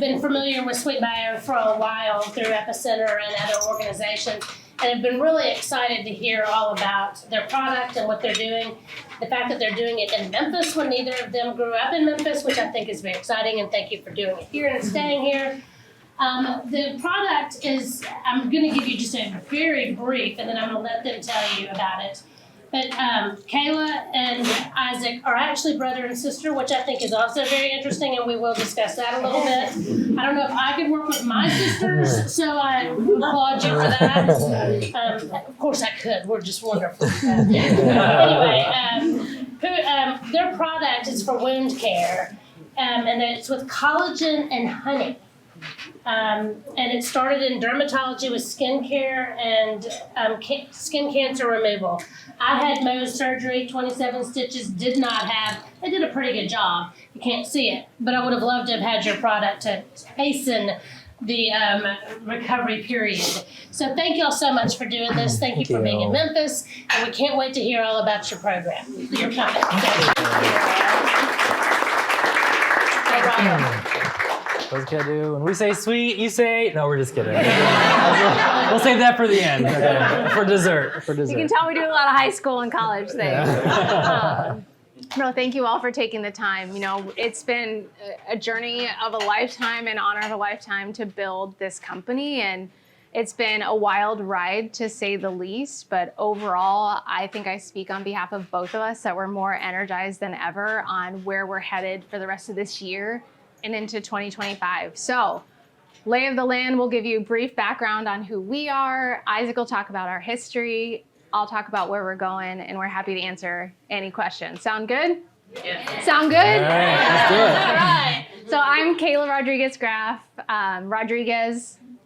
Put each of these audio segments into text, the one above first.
been familiar with SweetBio for a while through Epicenter and other organizations, and have been really excited to hear all about their product and what they're doing. The fact that they're doing it in Memphis when neither of them grew up in Memphis, which I think is very exciting, and thank you for doing it here and staying here. The product is, I'm going to give you just a very brief, and then I'm going to let them tell you about it. But Kayla and Isaac are actually brother and sister, which I think is also very interesting, and we will discuss that a little bit. I don't know if I could work with my sisters, so I applaud you for that. Of course I could. We're just wonderful. Anyway, their product is for wound care, and it's with collagen and honey. And it started in dermatology with skin care and skin cancer removal. I had Mohs surgery, 27 stitches, they did a pretty good job. You can't see it, but I would have loved to have had your product to hasten the recovery period. So thank y'all so much for doing this. Thank you for being in Memphis, and we can't wait to hear all about your program, your product. What's gonna do? When we say sweet, you say no. We're just kidding. We'll save that for the end. Okay. For dessert. You can tell we do a lot of high school and college things. Yeah. No, thank you all for taking the time. You know, it's been a journey of a lifetime, an honor of a lifetime to build this company, and it's been a wild ride to say the least. But overall, I think I speak on behalf of both of us that we're more energized than ever on where we're headed for the rest of this year and into 2025. So, lay of the land, we'll give you a brief background on who we are. Isaac will talk about our history. I'll talk about where we're going, and we're happy to answer any questions. Sound good? Yeah. Sound good? All right, let's do it. All right. So I'm Kayla Rodriguez Graff.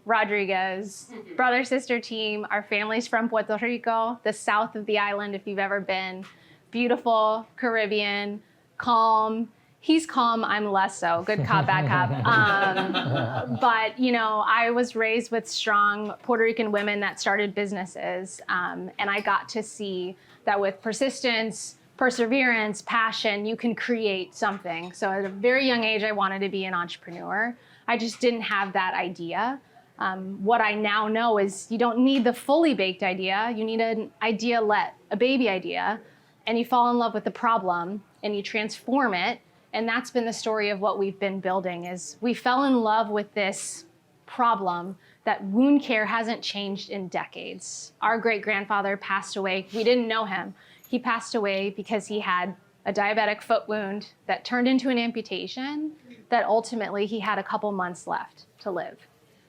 Rodriguez, brother-sister team. Our family's from Puerto Rico, the south of the island if you've ever been. Beautiful, Caribbean, calm. He's calm, I'm less so. Good cop, bad cop. But, you know, I was raised with strong Puerto Rican women that started businesses. And I got to see that with persistence, perseverance, passion, you can create something. So at a very young age, I wanted to be an entrepreneur. I just didn't have that idea. What I now know is you don't need the fully baked idea. You need an idea-let, a baby idea. And you fall in love with the problem and you transform it. And that's been the story of what we've been building is we fell in love with this problem that wound care hasn't changed in decades. Our great-grandfather passed away. We didn't know him. He passed away because he had a diabetic foot wound that turned into an amputation that ultimately he had a couple months left to live.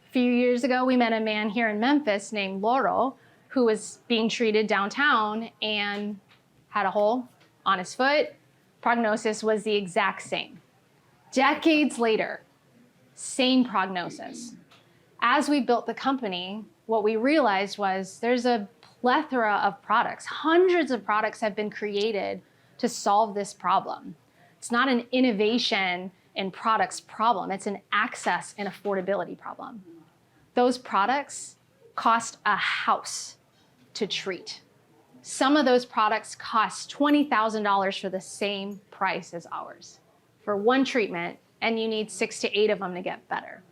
A few years ago, we met a man here in Memphis named Loro who was being treated downtown and had a hole on his foot. Prognosis was the exact same. Decades later, same prognosis. As we built the company, what we realized was there's a plethora of products. Hundreds of products have been created to solve this problem. It's not an innovation in products problem. It's an access and affordability problem. Those products cost a house to treat. Some of those products cost $20,000 for the same price as ours for one treatment, and you need 6 to 8 of them to get better.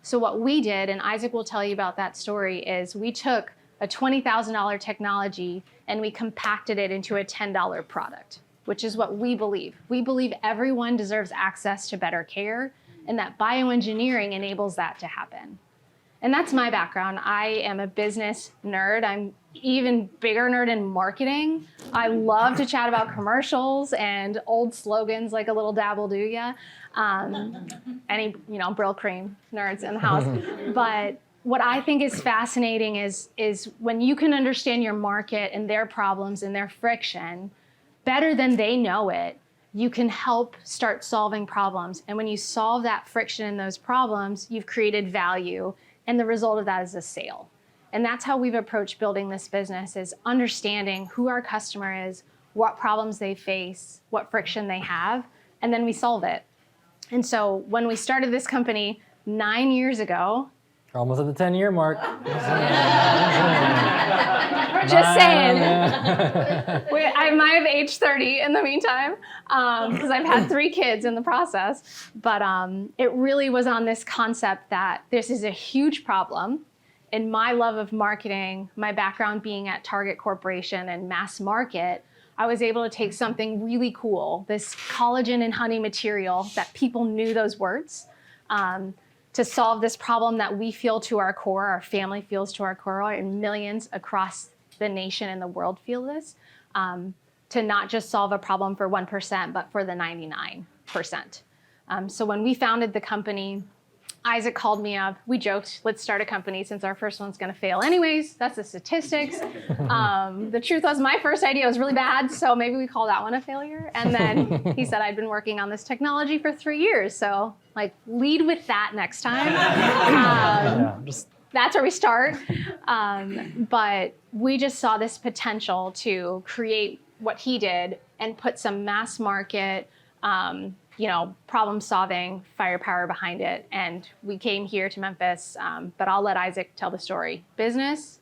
So what we did, and Isaac will tell you about that story, is we took a $20,000 technology and we compacted it into a $10 product, which is what we believe. We believe everyone deserves access to better care and that bioengineering enables that to happen. And that's my background. I am a business nerd. I'm even bigger nerd in marketing. I love to chat about commercials and old slogans like a little dabble do ya. Any, Brill Cream nerds in the house. But what I think is fascinating is when you can understand your market and their problems and their friction better than they know it, you can help start solving problems. And when you solve that friction in those problems, you've created value. And the result of that is a sale. And that's how we've approached building this business, is understanding who our customer is, what problems they face, what friction they have, and then we solve it. And so when we started this company 9 years ago, We're almost at the 10-year mark. Just saying. I might have aged 30 in the meantime, because I've had 3 kids in the process. But it really was on this concept that this is a huge problem. In my love of marketing, my background being at Target Corporation and mass market, I was able to take something really cool, this collagen and honey material that people knew those words, to solve this problem that we feel to our core, our family feels to our core, and millions across the nation and the world feel this, to not just solve a problem for 1%, but for the 99%. So when we founded the company, Isaac called me up. We joked, let's start a company since our first one's gonna fail anyways. That's the statistics. The truth was my first idea was really bad, so maybe we call that one a failure. And then he said I'd been working on this technology for 3 years, so like lead with that next time. That's where we start. But we just saw this potential to create what he did and put some mass market, problem solving firepower behind it. And we came here to Memphis, but I'll let Isaac tell the story. Business,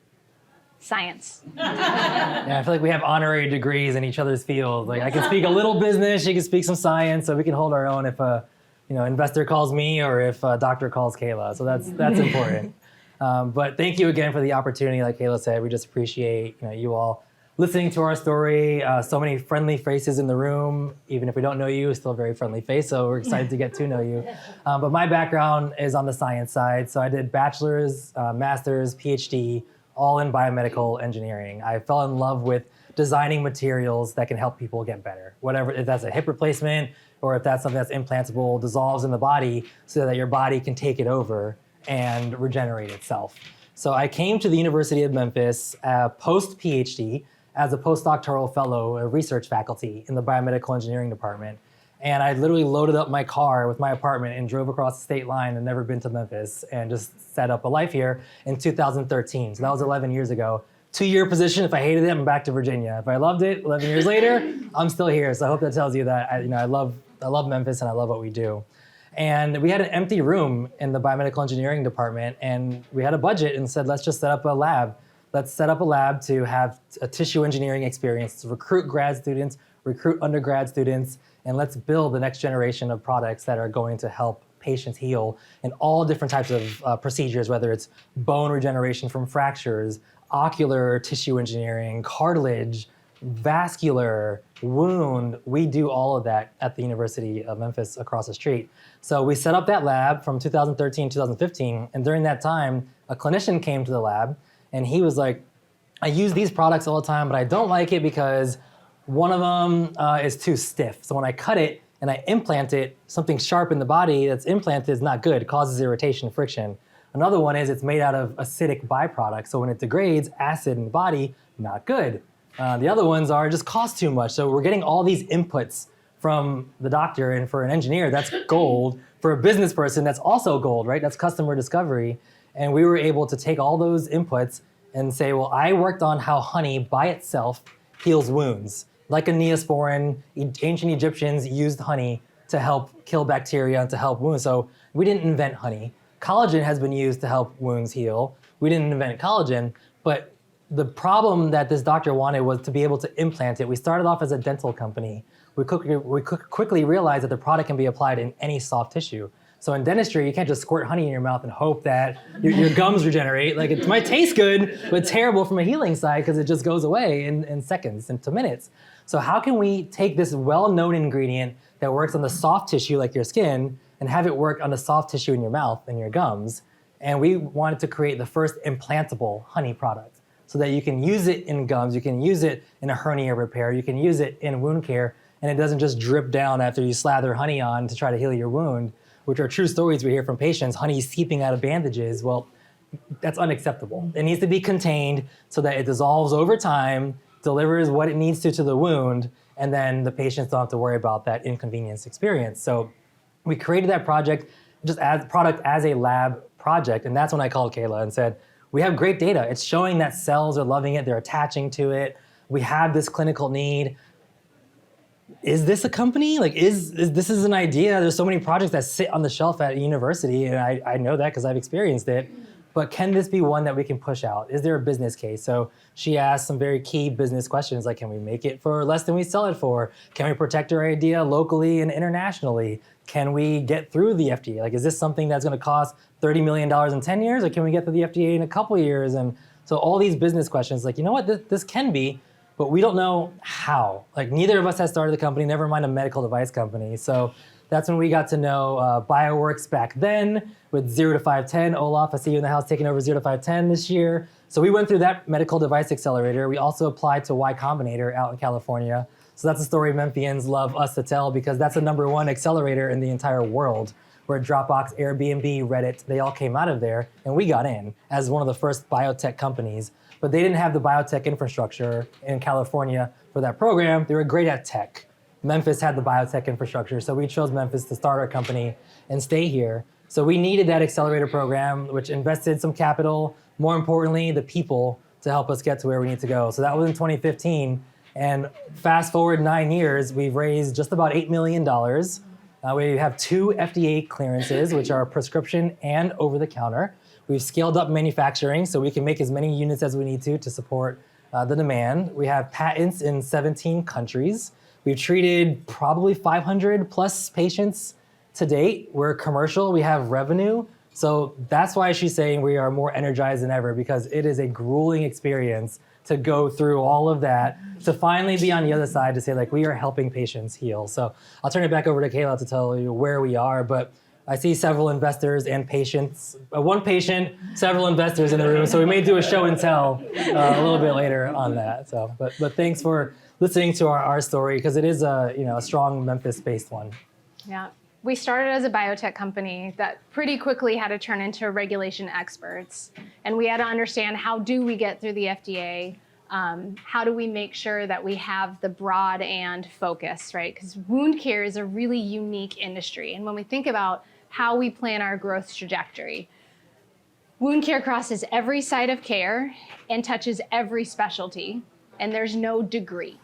science. Yeah, I feel like we have honorary degrees in each other's field. Like I can speak a little business, she can speak some science, so we can hold our own if a investor calls me or if a doctor calls Kayla. So that's important. But thank you again for the opportunity. Like Kayla said, we just appreciate you all listening to our story. So many friendly faces in the room. Even if we don't know you, it's still a very friendly face. So we're excited to get to know you. But my background is on the science side. So I did bachelor's, master's, PhD, all in biomedical engineering. I fell in love with designing materials that can help people get better. Whatever, if that's a hip replacement or if that's something that's implantable, dissolves in the body so that your body can take it over and regenerate itself. So I came to the University of Memphis post-PhD as a postdoctoral fellow, a research faculty in the biomedical engineering department. And I literally loaded up my car with my apartment and drove across the state line and never been to Memphis and just set up a life here in 2013. So that was 11 years ago. 2-year position. If I hated it, I'm back to Virginia. If I loved it, 11 years later, I'm still here. So I hope that tells you that I love Memphis and I love what we do. And we had an empty room in the biomedical engineering department, and we had a budget and said, let's just set up a lab. Let's set up a lab to have a tissue engineering experience, to recruit grad students, recruit undergrad students, and let's build the next generation of products that are going to help patients heal in all different types of procedures, whether it's bone regeneration from fractures, ocular tissue engineering, cartilage, vascular, wound. We do all of that at the University of Memphis across the street. So we set up that lab from 2013, 2015, and during that time, a clinician came to the lab and he was like, I use these products all the time, but I don't like it because one of them is too stiff. So when I cut it and I implant it, something sharp in the body that's implanted is not good, it causes irritation, friction. Another one is it's made out of acidic byproducts. So when it degrades, acid in the body, not good. The other ones are just cost too much. So we're getting all these inputs from the doctor, and for an engineer, that's gold. For a business person, that's also gold, right? That's customer discovery. And we were able to take all those inputs and say, well, I worked on how honey by itself heals wounds. Like a Neosporin, ancient Egyptians used honey to help kill bacteria and to help wounds. So we didn't invent honey. Collagen has been used to help wounds heal. We didn't invent collagen, but the problem that this doctor wanted was to be able to implant it. We started off as a dental company. We quickly realized that the product can be applied in any soft tissue. So in dentistry, you can't just squirt honey in your mouth and hope that your gums regenerate. Like it might taste good, but terrible from a healing side because it just goes away in seconds, into minutes. So how can we take this well-known ingredient that works on the soft tissue like your skin and have it work on the soft tissue in your mouth and your gums? And we wanted to create the first implantable honey product so that you can use it in gums, you can use it in a hernia repair, you can use it in wound care, and it doesn't just drip down after you slather honey on to try to heal your wound, which are true stories we hear from patients. Honey seeping out of bandages. Well, that's unacceptable. It needs to be contained so that it dissolves over time, delivers what it needs to the wound, and then the patients don't have to worry about that inconvenience experience. So we created that product as a lab project, and that's when I called Kayla and said, we have great data. It's showing that cells are loving it, they're attaching to it. We have this clinical need. Is this a company? Like, is this is an idea? There's so many projects that sit on the shelf at a university, and I know that because I've experienced it. but can this be one that we can push out? Is there a business case? So she asked some very key business questions like, can we make it for less than we sell it for? Can we protect our idea locally and internationally? Can we get through the FDA? Like, is this something that's going to cost $30 million in 10 years, or can we get through the FDA in a couple of years? And so all these business questions, like, you know what, this can be, but we don't know how. Like, neither of us has started the company, never mind a medical device company. So that's when we got to know BioWorks back then with 0 to 510. Olaf, I see you in the house taking over 0 to 510 this year. So we went through that medical device accelerator. We also applied to Y Combinator out in California. So that's a story Memphians love us to tell, because that's the #1 accelerator in the entire world, where Dropbox, Airbnb, Reddit, they all came out of there, and we got in as one of the first biotech companies. But they didn't have the biotech infrastructure in California for that program. They were great at tech. Memphis had the biotech infrastructure, so we chose Memphis to start our company and stay here. So we needed that accelerator program, which invested some capital, more importantly, the people, to help us get to where we need to go. So that was in 2015. And fast forward 9 years, we've raised just about $8 million. We have 2 FDA clearances, which are prescription and over-the-counter. We've scaled up manufacturing so we can make as many units as we need to support the demand. We have patents in 17 countries. We've treated probably 500 plus patients to date. We're commercial, we have revenue. So that's why she's saying we are more energized than ever, because it is a grueling experience to go through all of that, to finally be on the other side, to say, like, we are helping patients heal. So I'll turn it back over to Kayla to tell you where we are, but I see several investors and patients, one patient, several investors in the room, so we may do a show and tell a little bit later on that. So, but thanks for listening to our story, because it is a strong Memphis-based one. Yeah. We started as a biotech company that pretty quickly had to turn into regulation experts. And we had to understand, how do we get through the FDA? How do we make sure that we have the broad and focus, right? Because wound care is a really unique industry. And when we think about how we plan our growth trajectory, wound care crosses every site of care and touches every specialty, and there's no degree.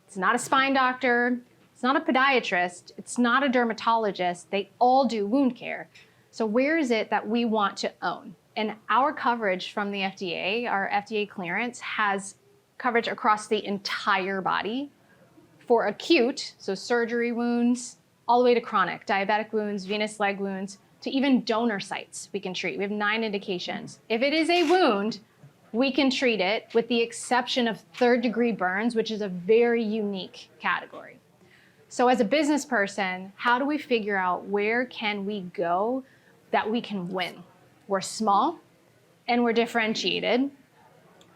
It's not a spine doctor. It's not a podiatrist, it's not a dermatologist, they all do wound care. So where is it that we want to own? And our coverage from the FDA, our FDA clearance, has coverage across the entire body for acute, so surgery wounds, all the way to chronic, diabetic wounds, venous leg wounds, to even donor sites we can treat. We have 9 indications. If it is a wound, we can treat it, with the exception of 3rd-degree burns, which is a very unique category. So as a business person, how do we figure out where can we go that we can win? We're small and we're differentiated.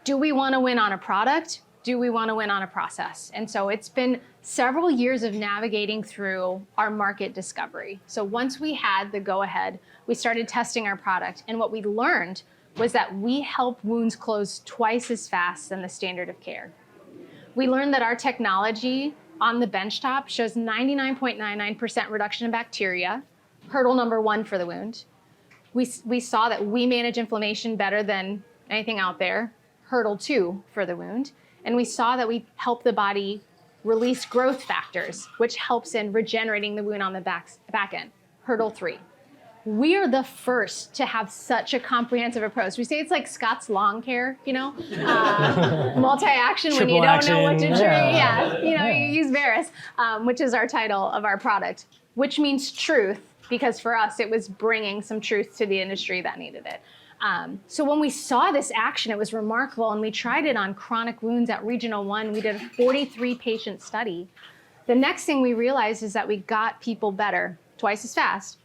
Do we want to win on a product? Do we want to win on a process? And so it's been several years of navigating through our market discovery. So once we had the go-ahead, we started testing our product. And what we learned was that we help wounds close twice as fast than the standard of care. We learned that our technology on the benchtop shows 99.99% reduction in bacteria, hurdle #1 for the wound. We saw that we manage inflammation better than anything out there, hurdle 2 for the wound. And we saw that we help the body release growth factors, which helps in regenerating the wound on the back end, hurdle 3. We are the first to have such a comprehensive approach. We say it's like Scott's lawn care, multi-action when you don't know what to treat. Yeah, you use Varus, which is our title of our product, which means truth, because for us, it was bringing some truth to the industry that needed it. So when we saw this action, it was remarkable, and we tried it on chronic wounds at Regional 1. We did a 43-patient study. The next thing we realized is that we got people better twice as fast,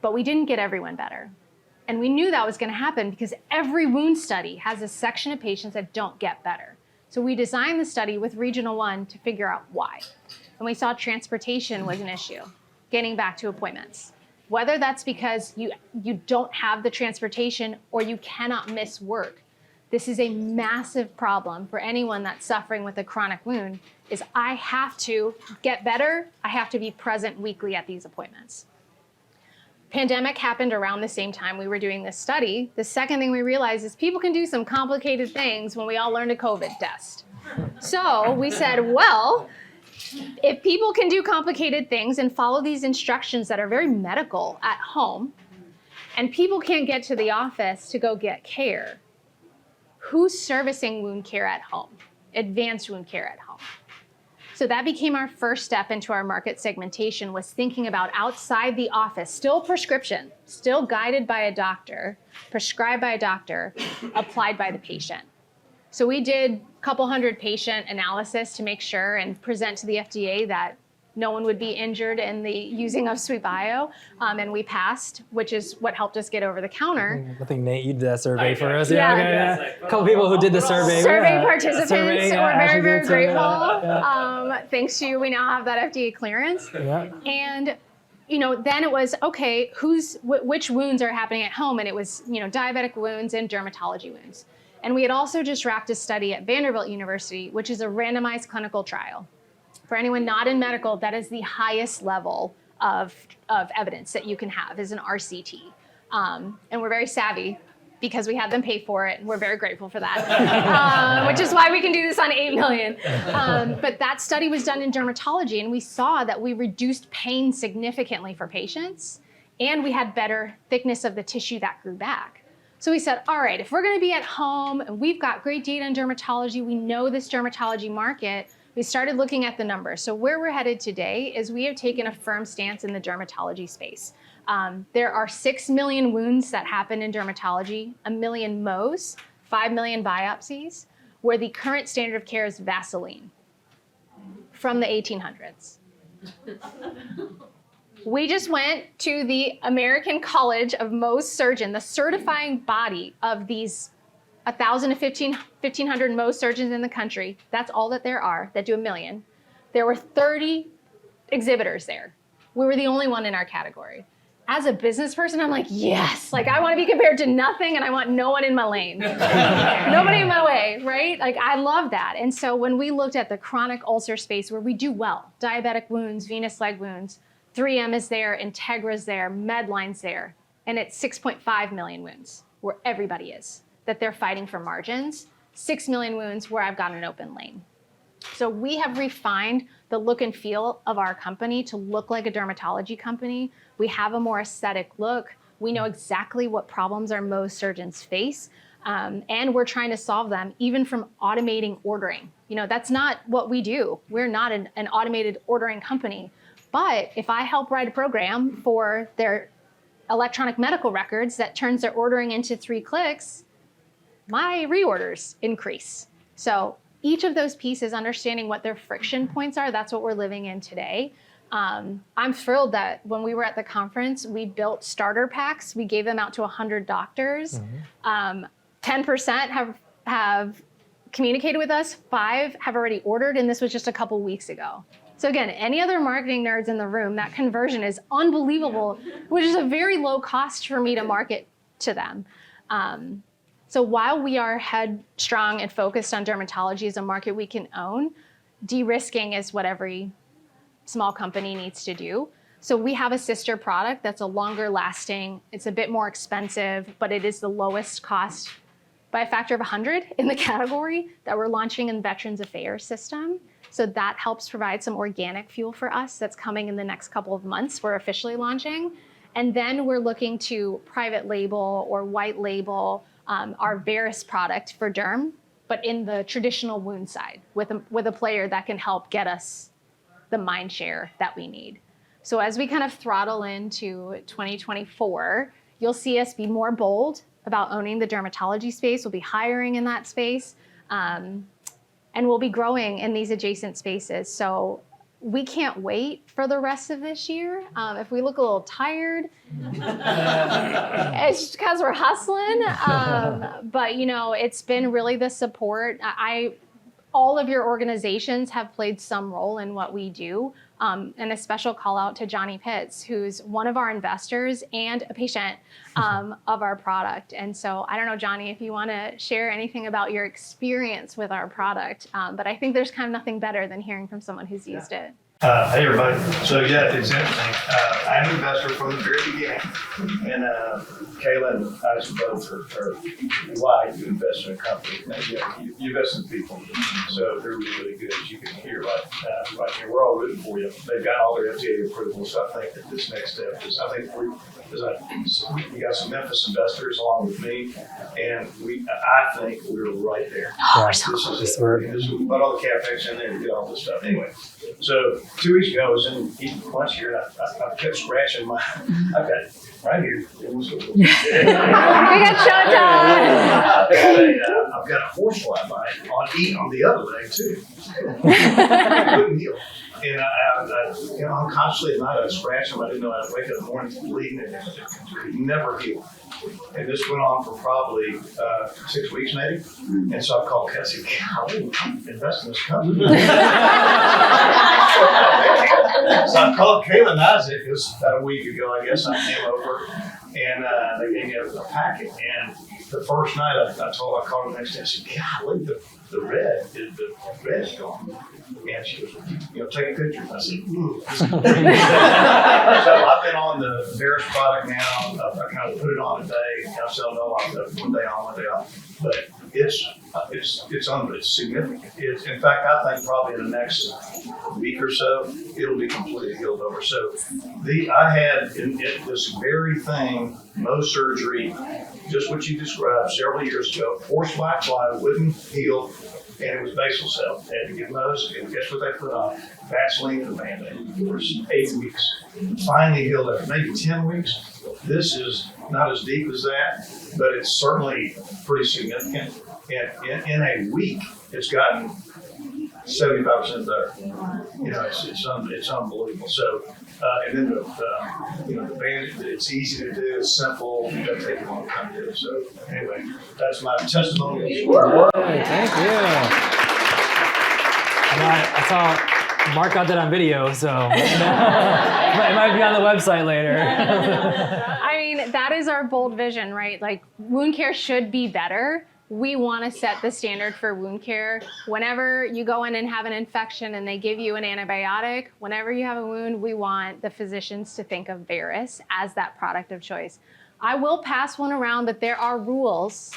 but we didn't get everyone better. And we knew that was going to happen because every wound study has a section of patients that don't get better. So we designed the study with Regional 1 to figure out why. And we saw transportation was an issue, getting back to appointments. Whether that's because you don't have the transportation or you cannot miss work. This is a massive problem for anyone that's suffering with a chronic wound, is I have to get better, I have to be present weekly at these appointments. Pandemic happened around the same time we were doing this study. The second thing we realized is people can do some complicated things when we all learned a COVID test. So we said, well, if people can do complicated things and follow these instructions that are very medical at home, and people can't get to the office to go get care. Who's servicing wound care at home? Advanced wound care at home. So that became our first step into our market segmentation, was thinking about outside the office, still prescription, still guided by a doctor, prescribed by a doctor, applied by the patient. So we did a couple hundred patient analysis to make sure and present to the FDA that no one would be injured in the using of SweetBio, and we passed, which is what helped us get over the counter. I think Nate, you did that survey for us. Yeah. Okay. A couple people who did the survey. Survey participants, Survey, yeah, we're very, Ashley very did survey, grateful. yeah. Thanks to you, we now have that FDA clearance. Yeah. And then it was, okay, which wounds are happening at home? And it was, diabetic wounds and dermatology wounds. And we had also just wrapped a study at Vanderbilt University, which is a randomized clinical trial. For anyone not in medical, that is the highest level of evidence that you can have, is an RCT. And we're very savvy because we had them pay for it, and we're very grateful for that, which is why we can do this on 8 million. But that study was done in dermatology, and we saw that we reduced pain significantly for patients, and we had better thickness of the tissue that grew back. So we said, all right, if we're gonna be at home, and we've got great data in dermatology, we know this dermatology market, we started looking at the numbers. So where we're headed today is we have taken a firm stance in the dermatology space. There are 6 million wounds that happen in dermatology, 1 million Mohs, 5 million biopsies, where the current standard of care is Vaseline from the 1800s. We just went to the American College of Mohs Surgeon, the certifying body of these 1,000 to 1,500 Mohs surgeons in the country. That's all that there are that do 1 million. There were 30 exhibitors there. We were the only one in our category. As a business person, I'm like, yes, I want to be compared to nothing, and I want no one in my lane. Nobody in my way, right? I love that. And so when we looked at the chronic ulcer space where we do well, diabetic wounds, venous leg wounds, 3M is there, Integra's there, Medline's there, and it's 6.5 million wounds where everybody is, that they're fighting for margins, 6 million wounds where I've got an open lane. So we have refined the look and feel of our company to look like a dermatology company. We have a more aesthetic look. We know exactly what problems our Mohs surgeons face, and we're trying to solve them even from automating ordering. That's not what we do. We're not an automated ordering company. But if I help write a program for their electronic medical records that turns their ordering into 3 clicks, my reorders increase. So each of those pieces, understanding what their friction points are, that's what we're living in today. I'm thrilled that when we were at the conference, we built starter packs. We gave them out to 100 doctors. 10% have communicated with us, 5 have already ordered, and this was just a couple weeks ago. So again, any other marketing nerds in the room, that conversion is unbelievable, which is a very low cost for me to market to them. So while we are headstrong and focused on dermatology as a market we can own, de-risking is what every small company needs to do. So we have a sister product that's a longer lasting, it's a bit more expensive, but it is the lowest cost by a factor of 100 in the category that we're launching in Veterans Affairs system. So that helps provide some organic fuel for us that's coming in the next couple of months. We're officially launching. And then we're looking to private label or white label our Veris product for derm, but in the traditional wound side with a player that can help get us the mind share that we need. So as we kind of throttle into 2024, you'll see us be more bold about owning the dermatology space. We'll be hiring in that space, and we'll be growing in these adjacent spaces. So we can't wait for the rest of this year. If we look a little tired, it's just because we're hustling. But it's been really the support. All of your organizations have played some role in what we do. And a special call out to Johnny Pitts, who's one of our investors and a patient of our product. And so I don't know, Johnny, if you want to share anything about your experience with our product, but I think there's kind of nothing better than hearing from someone who's used it. Hey everybody. So yeah, it's interesting. I'm an investor from the very beginning, and Kayla and I both are why you invest in a company. And, you invest in people, so they're really good. As you can hear right here, we're all rooting for you. They've got all their FDA approval, so I think that this next step is. I think we got some Memphis investors along with me, and I think we're right there. Yeah. This is we put all the capex in there to get all this stuff. Anyway, so 2 weeks ago I was eating lunch here, and I kept scratching my. I've got right here. We got showtime. I've got a horsefly bite on the other leg too. I couldn't heal. And I unconsciously at night I'd scratch them. I didn't know I'd wake up in the morning bleeding, and it could never heal. And this went on for probably 6 weeks maybe. And so I called Cassie, golly, I'm investing in this company. So I called Kayla and Isaac. It was about a week ago, I guess. I came over, and they gave me a packet. And the first night I called her the next day. I said, golly, the red's gone. And she goes, take a picture. I said, So I've been on the Veris product now. I kind of put it on a day. I sell no one day on, one day off. But it's significant. In fact, I think probably in the next week or so, it'll be completely healed over. So I had this very thing, Mohs surgery, just what you described several years ago. Forced black fly wouldn't heal, and it was basal cell. They had to get Mohs, and guess what they put on? Vaseline and Band-Aid for 8 weeks. Finally healed after maybe 10 weeks. This is not as deep as that, but it's certainly pretty significant. And in a week, it's gotten 75% better. It's unbelievable. So, and then the band, it's easy to do, it's simple, it doesn't take a long time to do. So anyway, that's my testimony. Thank you. I saw Mark got that on video, so it might be on the website later. I mean, that is our bold vision, right? Like, wound care should be better. We want to set the standard for wound care. Whenever you go in and have an infection and they give you an antibiotic, whenever you have a wound, we want the physicians to think of Veris as that product of choice. I will pass one around, but there are rules.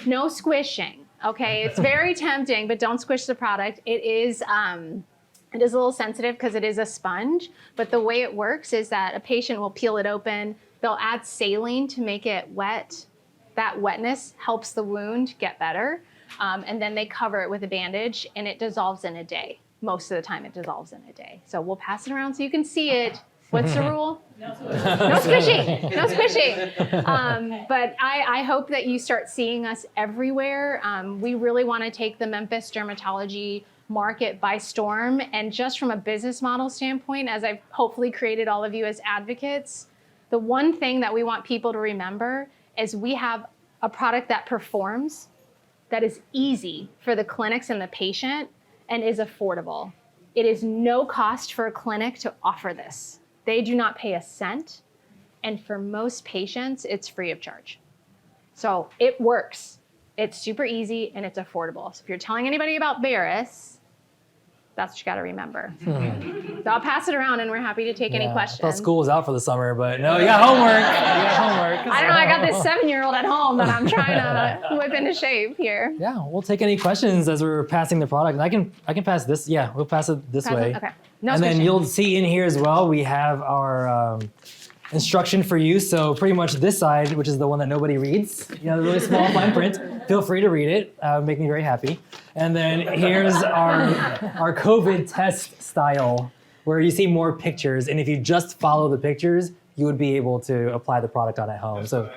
No squishing, okay? It's very tempting, but don't squish the product. It is a little sensitive because it is a sponge, but the way it works is that a patient will peel it open. They'll add saline to make it wet. That wetness helps the wound get better, and then they cover it with a bandage, and it dissolves in a day. Most of the time, it dissolves in a day. So we'll pass it around so you can see it. What's the rule? No squishing. No squishing. But I hope that you start seeing us everywhere. We really want to take the Memphis dermatology market by storm, and just from a business model standpoint, as I've hopefully created all of you as advocates, the one thing that we want people to remember is we have a product that performs, that is easy for the clinics and the patient, and is affordable. It is no cost for a clinic to offer this. They do not pay a cent, and for most patients, it's free of charge. So it works. It's super easy, and it's affordable. So if you're telling anybody about Veris, that's what you got to remember. So I'll pass it around, and we're happy to take any questions. I thought school was out for the summer, but no, you got homework. I don't know. I got this 7-year-old at home that I'm trying to whip into shape here. Yeah, we'll take any questions as we're passing the product. And I can pass this. Yeah, we'll pass it this way. Okay. No and switching. then you'll see in here as well, we have our instruction for you. So pretty much this side, which is the one that nobody reads, the really small fine print, feel free to read it. Make me very happy. And then here's our COVID test style, where you see more pictures. And if you just follow the pictures, you would be able to apply the product on at home. So,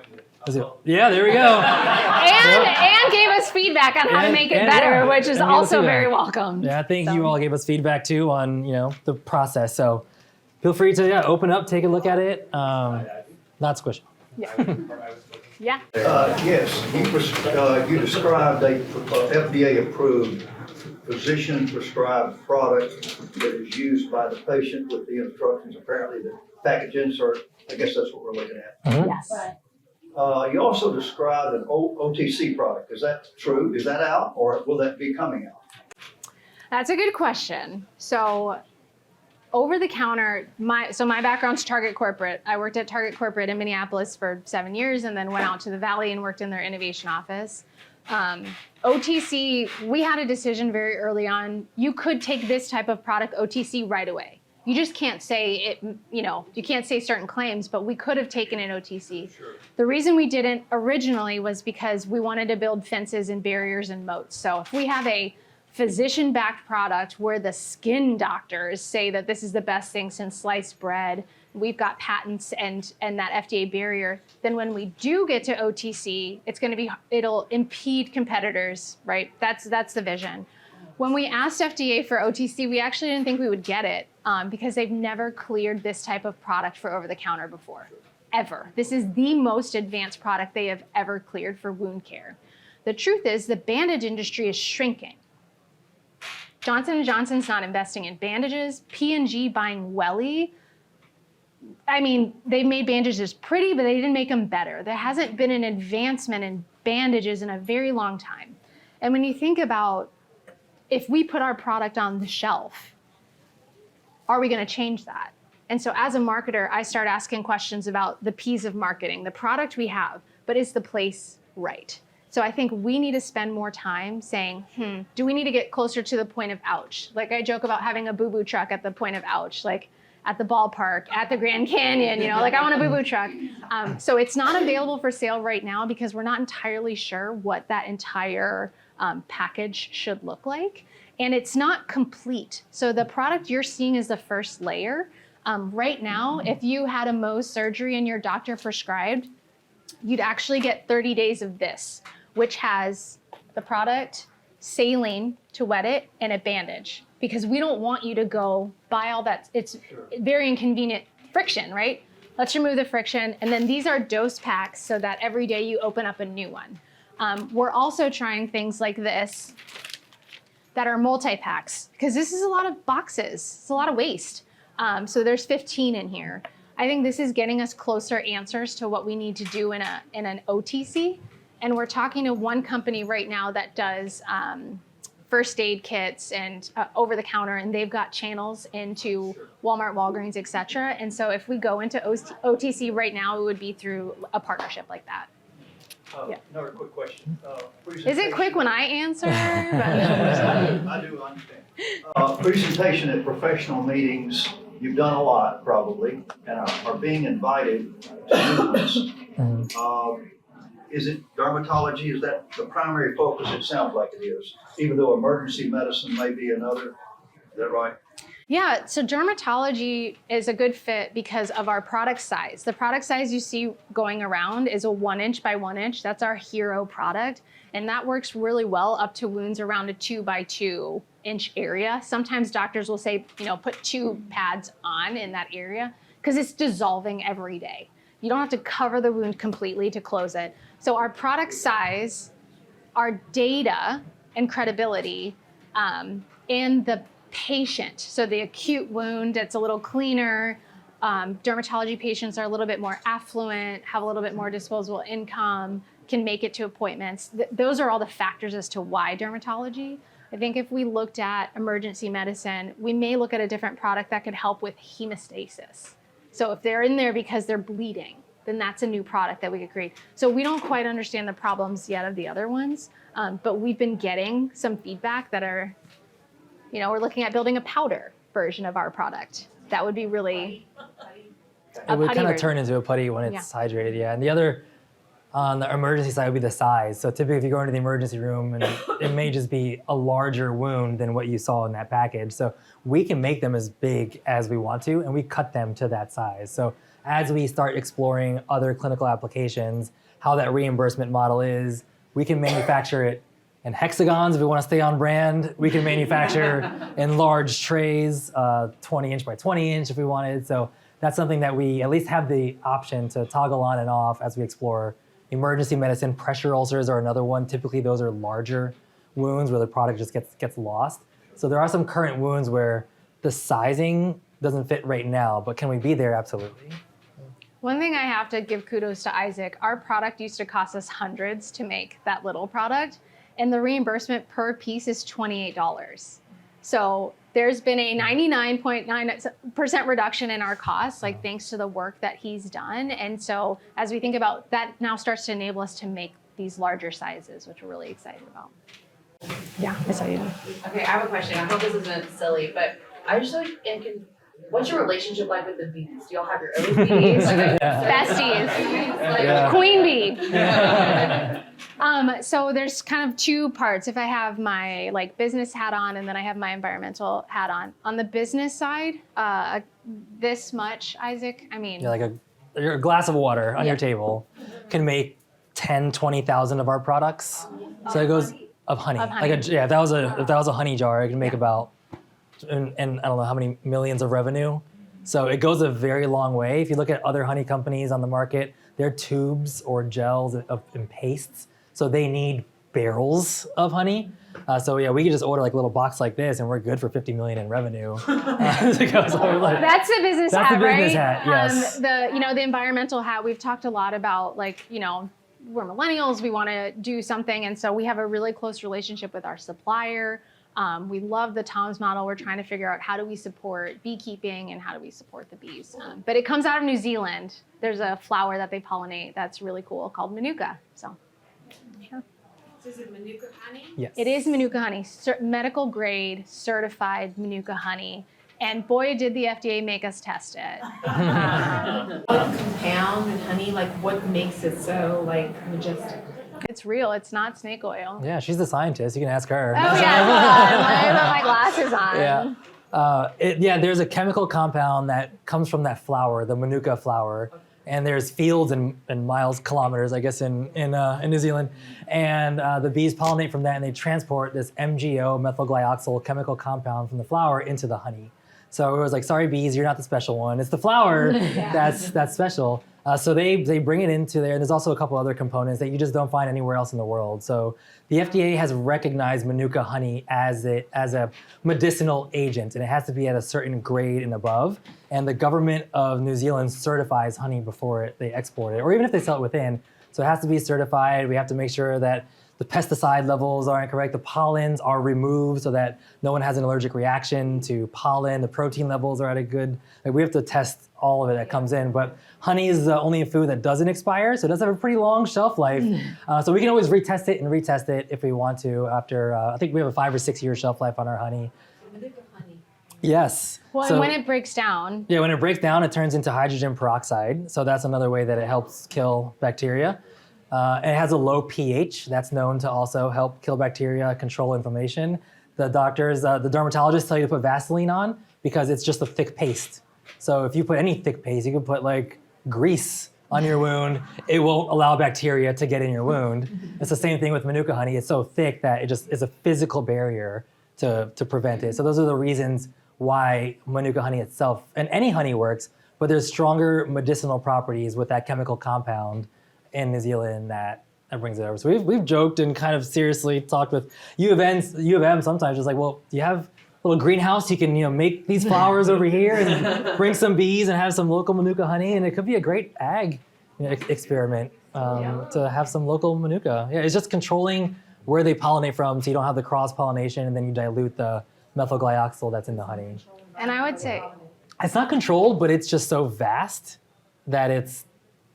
yeah, there we go. And gave us feedback on how to make it better, which is also very welcome. Yeah, I think you all gave us feedback too on the process. So feel free to open up, take a look at it. Not squishy. Yeah. Yes, you described a FDA-approved physician-prescribed product that is used by the patient with the instructions, apparently the package insert. I guess that's what we're looking at. Mm-hmm. Yes. You also described an OTC product. Is that true? Is that out, or will that be coming out? That's a good question. So over the counter, my background's Target Corporate. I worked at Target Corporate in Minneapolis for 7 years and then went out to the Valley and worked in their innovation office. OTC, we had a decision very early on. You could take this type of product OTC right away. You just can't say it, you can't say certain claims, but we could have taken it OTC. Sure. The reason we didn't originally was because we wanted to build fences and barriers and moats. So if we have a physician-backed product where the skin doctors say that this is the best thing since sliced bread, we've got patents and that FDA barrier, then when we do get to OTC, it'll impede competitors, right? That's the vision. When we asked FDA for OTC, we actually didn't think we would get it because they've never cleared this type of product for over-the-counter before, ever. This is the most advanced product they have ever cleared for wound care. The truth is the bandage industry is shrinking. Johnson & Johnson's not investing in bandages. P&G buying Welly. I mean, they've made bandages pretty, but they didn't make them better. There hasn't been an advancement in bandages in a very long time. And when you think about if we put our product on the shelf, are we going to change that? And so as a marketer, I start asking questions about the P's of marketing, the product we have, but is the place right? So I think we need to spend more time saying, do we need to get closer to the point of ouch? Like I joke about having a boo-boo truck at the point of ouch, like at the ballpark, at the Grand Canyon, like I want a boo-boo truck. So it's not available for sale right now because we're not entirely sure what that entire package should look like. And it's not complete. So the product you're seeing is the first layer. Right now, if you had a Mohs surgery and your doctor prescribed, you'd actually get 30 days of this, which has the product, saline to wet it, and a bandage. Because we don't want you to go buy all that. It's very inconvenient friction, right? Let's remove the friction. And then these are dose packs so that every day you open up a new one. We're also trying things like this that are multi-packs because this is a lot of boxes. It's a lot of waste. So there's 15 in here. I think this is getting us closer answers to what we need to do in an OTC. And we're talking to one company right now that does first aid kits and over the counter, and they've got channels into Walmart, Walgreens, et cetera. And so if we go into OTC right now, it would be through a partnership like that. Yeah. Another quick question. Is it quick when I answer? I do understand. Presentation at professional meetings, you've done a lot probably, and are being invited to new ones. Is it dermatology? Is that the primary focus? It sounds like it is, even though emergency medicine may be another. Is that right? Yeah, so dermatology is a good fit because of our product size. The product size you see going around is a 1 inch by 1 inch. That's our hero product. And that works really well up to wounds around a 2 by 2 inch area. Sometimes doctors will say, put 2 pads on in that area because it's dissolving every day. You don't have to cover the wound completely to close it. So our product size, our data and credibility, and the patient. So the acute wound, it's a little cleaner. Dermatology patients are a little bit more affluent, have a little bit more disposable income, can make it to appointments. Those are all the factors as to why dermatology. I think if we looked at emergency medicine, we may look at a different product that could help with hemostasis. So if they're in there because they're bleeding, then that's a new product that we could create. So we don't quite understand the problems yet of the other ones, but we've been getting some feedback that are, we're looking at building a powder version of our product. That would be really It would kind of turn into a putty when it's hydrated, yeah. And the other, on the emergency side, would be the size. So typically if you go into the emergency room, and it may just be a larger wound than what you saw in that package. So we can make them as big as we want to, and we cut them to that size. So as we start exploring other clinical applications, how that reimbursement model is, we can manufacture it in hexagons if we want to stay on brand. We can manufacture in large trays, 20 inch by 20 inch if we wanted. So that's something that we at least have the option to toggle on and off as we explore emergency medicine. Pressure ulcers are another one. Typically those are larger wounds where the product just gets lost. So there are some current wounds where the sizing doesn't fit right now, but can we be there? Absolutely. One thing I have to give kudos to Isaac, our product used to cost us hundreds to make that little product, and the reimbursement per piece is $28. So there's been a 99.9% reduction in our costs, like thanks to the work that he's done. And so as we think about that, now starts to enable us to make these larger sizes, which we're really excited about. Yeah, I saw you. Okay, I have a question. I hope this isn't silly, but I just like what's your relationship like with the bees? Do y'all have your own bees? Besties. Yeah. Queen bee. So there's kind of two parts. If I have my like business hat on and then I have my environmental hat on. On the business side, this much, Isaac, I mean. Yeah, like a glass of water on your table can make 10, 20,000 of our products. So it goes of honey. Of honey. Like if that was a honey jar, it can make about, and I don't know how many millions of revenue. So it goes a very long way. If you look at other honey companies on the market, they're tubes or gels and pastes. So they need barrels of honey. So yeah, we could just order like a little box like this and we're good for 50 million in revenue. That's the business That's hat, the business right? hat, yes. The environmental hat, we've talked a lot about like, we're millennials, we want to do something. And so we have a really close relationship with our supplier. We love the Tom's model. We're trying to figure out how do we support beekeeping and how do we support the bees. But it comes out of New Zealand. There's a flower that they pollinate that's really cool called Manuka. So, yeah. So is it Manuka honey? Yes. It is Manuka honey, medical grade certified Manuka honey. And boy, did the FDA make us test it. What compound in honey, like what makes it so like majestic? It's real. It's not snake oil. Yeah, she's the scientist. You can ask her. Oh yeah, hold on. Let me put my glasses on. Yeah. There's a chemical compound that comes from that flower, the Manuka flower, and there's fields and miles, kilometers, I guess, in New Zealand, and the bees pollinate from that, and they transport this MgO methylglyoxyl chemical compound from the flower into the honey. So it was like, sorry bees, you're not the special one. It's the flower that's special. So they bring it into there. And there's also a couple other components that you just don't find anywhere else in the world. So the FDA has recognized Manuka honey as a medicinal agent, and it has to be at a certain grade and above. And the government of New Zealand certifies honey before they export it, or even if they sell it within. So it has to be certified. We have to make sure that the pesticide levels are incorrect, the pollens are removed so that no one has an allergic reaction to pollen, the protein levels are at a good, we have to test all of it that comes in. But honey is the only food that doesn't expire, so it does have a pretty long shelf life. So we can always retest it if we want to after, I think we have a 5 or 6 year shelf life on our honey. Manuka honey. Yes. Well, and when it breaks down. Yeah, when it breaks down, it turns into hydrogen peroxide. So that's another way that it helps kill bacteria. And it has a low pH that's known to also help kill bacteria, control inflammation. The doctors, the dermatologists tell you to put Vaseline on because it's just a thick paste. So if you put any thick paste, you can put like grease on your wound. It won't allow bacteria to get in your wound. It's the same thing with Manuka honey. It's so thick that it just is a physical barrier to prevent it. So those are the reasons why Manuka honey itself, and any honey works, but there's stronger medicinal properties with that chemical compound in New Zealand that brings it over. So we've joked and kind of seriously talked with U of M sometimes, just like, well, do you have a little greenhouse you can make these flowers over here and bring some bees and have some local Manuka honey, and it could be a great ag experiment to have some local Manuka. Yeah, it's just controlling where they pollinate from so you don't have the cross pollination and then you dilute the methylglyoxyl that's in the honey. And I would say it's not controlled, but it's just so vast that it's.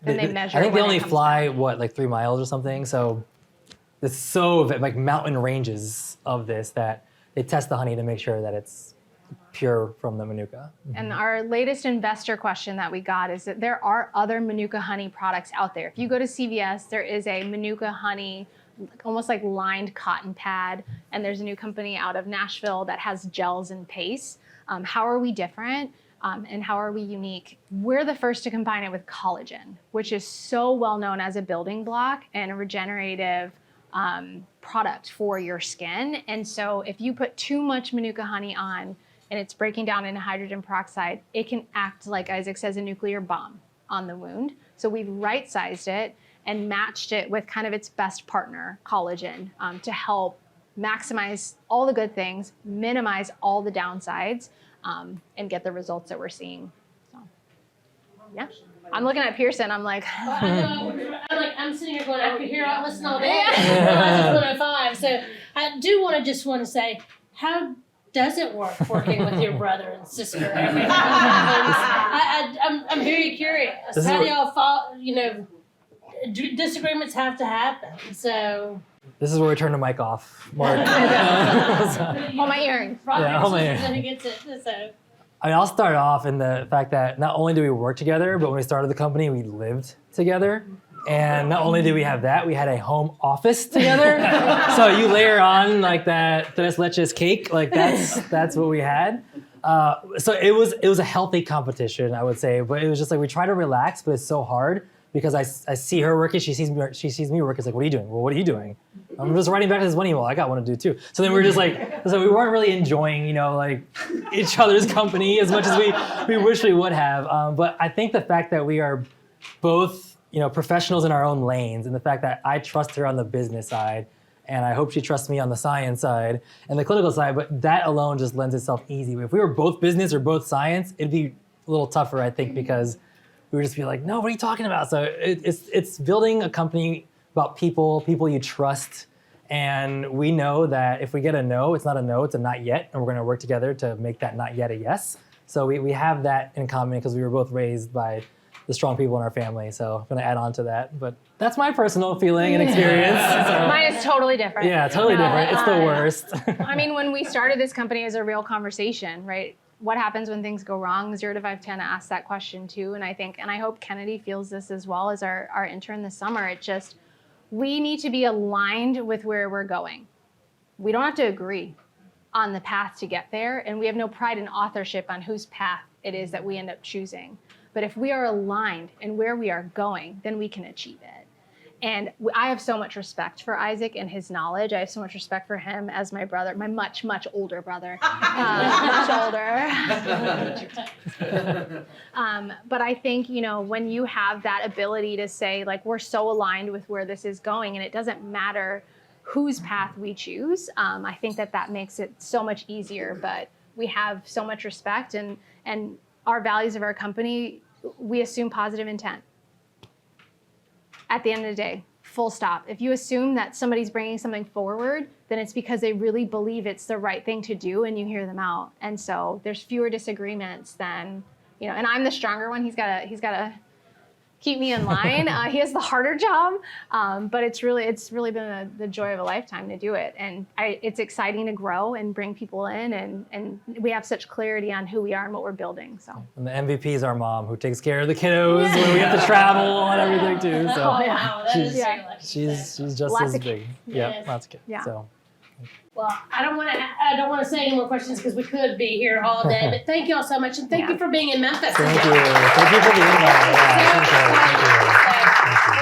And they measure I think they when it only comes fly, down. like 3 miles or something. So it's so like mountain ranges of this that they test the honey to make sure that it's pure from the Manuka. And our latest investor question that we got is that there are other Manuka honey products out there. If you go to CVS, there is a Manuka honey, almost like lined cotton pad. And there's a new company out of Nashville that has gels and pastes. How are we different? And how are we unique? We're the first to combine it with collagen, which is so well known as a building block and a regenerative product for your skin. And so if you put too much Manuka honey on and it's breaking down into hydrogen peroxide, it can act, like Isaac says, a nuclear bomb on the wound. So we've right-sized it and matched it with kind of its best partner, collagen, to help maximize all the good things, minimize all the downsides, and get the results that we're seeing. So, yeah. I'm looking at Pearson. I'm like, I'm sitting here going, I could hear listen all day. 105. So I do want to say, how does it work working with your brother and sister? I'm very curious. This is How do what- y'all fall? Disagreements have to happen. So, This is where we turn the mic off. Mark. Hold my earrings. brother Yeah, and oh, man. sister, who gets it? So, I mean, I'll start off in the fact that not only do we work together, but when we started the company, we lived together. And not only did we have that, we had a home office together. So you layer on like that tres leches cake, like that's what we had. So it was a healthy competition, I would say. But it was just like we try to relax, but it's so hard because I see her working, she sees me work. It's like, what are you doing? Well, what are you doing? I'm just writing back to this one email. I got one to do too. So then we were just like, so we weren't really enjoying, like each other's company as much as we wish we would have. But I think the fact that we are both, professionals in our own lanes, and the fact that I trust her on the business side, and I hope she trusts me on the science side and the clinical side, but that alone just lends itself easy. If we were both business or both science, it'd be a little tougher, I think, because we would just be like, no, what are you talking about? So it's building a company about people you trust. And we know that if we get a no, it's not a no, it's a not yet. And we're going to work together to make that not yet a yes. So we have that in common because we were both raised by the strong people in our family. So I'm going to add on to that. But that's my personal feeling and experience. So, Mine is totally different. yeah, totally different. It's the worst. I mean, when we started this company, it was a real conversation, right? What happens when things go wrong? 0 to 510 asked that question too. And I hope Kennedy feels this as well as our intern this summer. It just, we need to be aligned with where we're going. We don't have to agree on the path to get there. And we have no pride in authorship on whose path it is that we end up choosing. But if we are aligned in where we are going, then we can achieve it. And I have so much respect for Isaac and his knowledge. I have so much respect for him as my brother, my much, much older brother, much older. But I think, when you have that ability to say, like, we're so aligned with where this is going, and it doesn't matter whose path we choose, I think that makes it so much easier. But we have so much respect, and our values of our company, we assume positive intent. At the end of the day, full stop. If you assume that somebody's bringing something forward, then it's because they really believe it's the right thing to do, and you hear them out. And so there's fewer disagreements than, and I'm the stronger one. He's got to keep me in line. He has the harder job, but it's really been the joy of a lifetime to do it. And it's exciting to grow and bring people in, and we have such clarity on who we are and what we're building. So. And the MVP is our mom, who takes care of the kiddos when we have to travel and everything too. So oh, wow, that is Yeah. very lucky. she's just Lots as of big. Yes. Yeah, lots of kids. Yeah. So Well, I don't want to say any more questions because we could be here all day. But thank you all so much, and thank you for being in Memphis. thank you for the invite. Yeah, So thank you.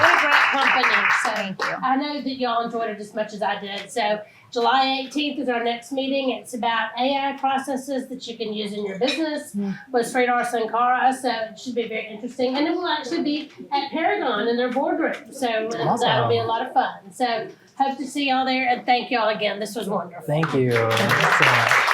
what a great company. So Thank you. I know that y'all enjoyed it as much as I did. So July 18th is our next meeting. It's about AI processes that you can use in your business with Sridhar Sankara. So it should be very interesting. And it will actually be at Paragon in their boardroom. So that'll be a lot of fun. So hope to see y'all there. And thank y'all again. This was wonderful. Thank you. Thank you so much.